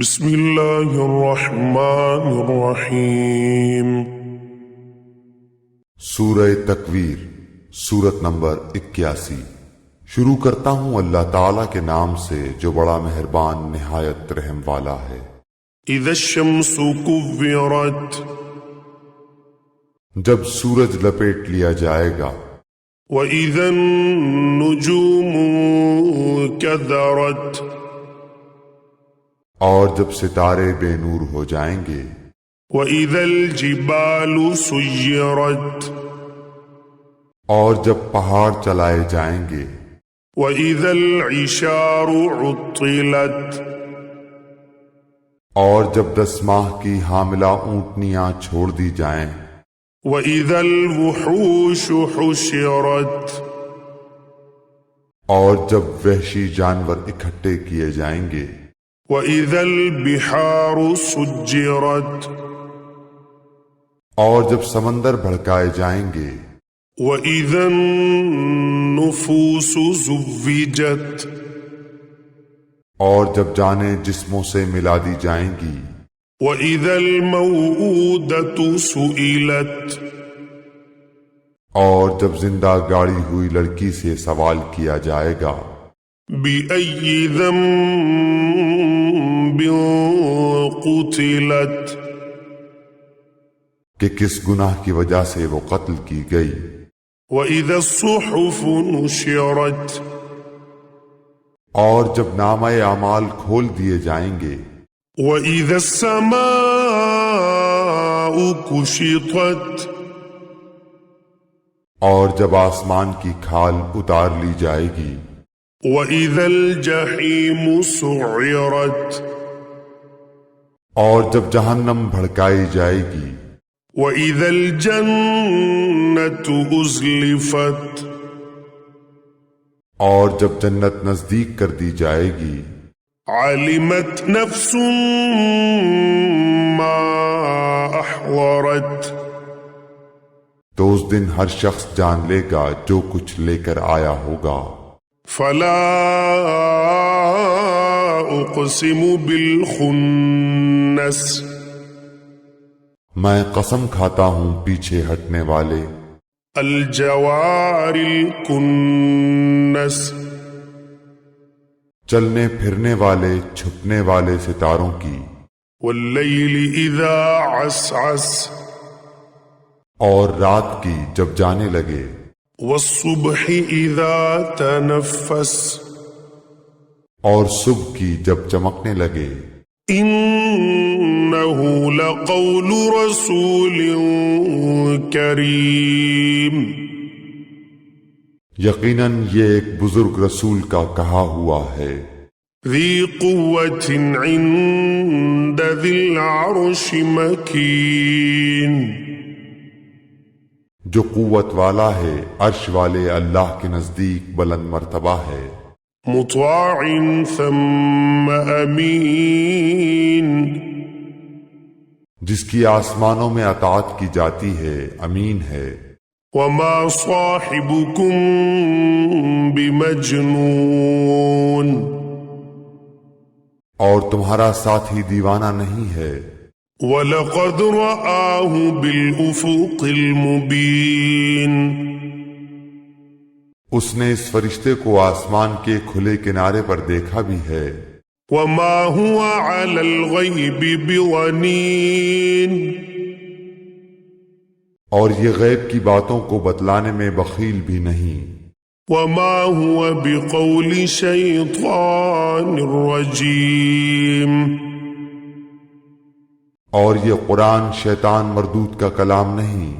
بسم اللہ الرحمن الرحیم۔ سورہ تکویر، سورت نمبر 81۔ شروع کرتا ہوں اللہ تعالیٰ کے نام سے جو بڑا مہربان نہایت رحم والا ہے۔ اذا الشمس کورت، جب سورج لپیٹ لیا جائے گا۔ واذا النجوم کدرت، اور جب ستارے بے نور ہو جائیں گے۔ واذا الجبال سیرت، اور جب پہاڑ چلائے جائیں گے۔ واذا العشار عطلت، اور جب 10 ماہ کی حاملہ اونٹنیاں چھوڑ دی جائیں۔ واذا الوحوش حشرت، اور جب وحشی جانور اکٹھے کیے جائیں گے۔ واذا البحار سجرت، اور جب سمندر بھڑکائے جائیں گے۔ واذا النفوس زوجت، اور جب جانیں جسموں سے ملا دی جائیں گی۔ واذا الموءودة سئلت، اور جب زندہ گاڑی ہوئی لڑکی سے سوال کیا جائے گا۔ بأي ذنب قتلت، کہ کس گناہ کی وجہ سے وہ قتل کی گئی۔ واذا الصحف نشرت، اور جب نامہ اعمال کھول دیے جائیں گے۔ واذا السماء كشطت، اور جب آسمان کی کھال اتار لی جائے گی۔ واذا الجحیم سعرت، اور جب جہنم بھڑکائی جائے گی۔ واذا الجنة ازلفت، اور جب جنت نزدیک کر دی جائے گی۔ علمت نفس ما احضرت، تو اس دن ہر شخص جان لے گا جو کچھ لے کر آیا ہوگا۔ فلا اقسم بالخنس، میں قسم کھاتا ہوں پیچھے ہٹنے والے۔ الجوار الکنس، چلنے پھرنے والے چھپنے والے ستاروں کی۔ واللیل اذا عسعس، اور رات کی جب جانے لگے۔ والصبح اذا تنفس، اور صبح کی جب چمکنے لگے۔ انہ لقول رسول کریم، یقیناً یہ ایک بزرگ رسول کا کہا ہوا ہے۔ ذی قوت عند ذی العرش مکین، جو قوت والا ہے عرش والے اللہ کے نزدیک بلند مرتبہ ہے۔ مطاع ثم امین، جس کی آسمانوں میں اطاعت کی جاتی ہے، امین ہے۔ وما صاحبکم بمجنون، اور تمہارا ساتھی دیوانہ نہیں ہے۔ وَلَقَدْ رَآهُ بِالْأُفُقِ الْمُبِينِ، اس نے اس فرشتے کو آسمان کے کھلے کنارے پر دیکھا بھی ہے۔ وَمَا هُوَ عَلَى الْغَيْبِ بِضَنِينٍ، اور یہ غیب کی باتوں کو بتلانے میں بخیل بھی نہیں۔ وَمَا هُوَ بِقَوْلِ شَيْطَانٍ رَجِيمٍ، اور یہ قرآن شیطان مردود کا کلام نہیں۔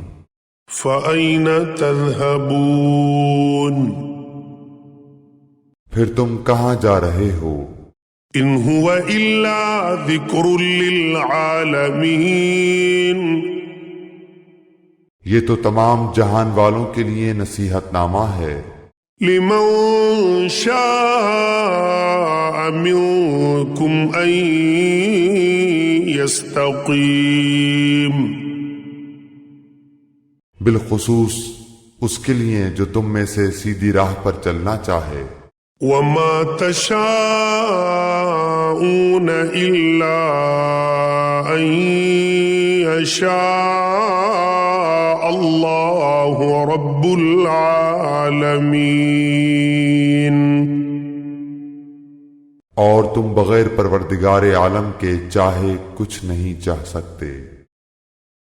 فَأَيْنَ تَذْهَبُونَ، پھر تم کہاں جا رہے ہو؟ إِنْ هُوَ إِلَّا ذِكْرٌ لِّلْعَالَمِينَ، یہ تو تمام جہان والوں کے لیے نصیحت نامہ ہے۔ لِمَن شَاءَ مِنكُمْ أَن يَسْتَقِيمَ، بالخصوص اس کے لیے جو تم میں سے سیدھی راہ پر چلنا چاہے۔ وَمَا تَشَاءُونَ تشاءون إلا أن يشاء الله رب العالمين. اور تم بغیر پروردگار عالم کے چاہے کچھ نہیں چاہ سکتے.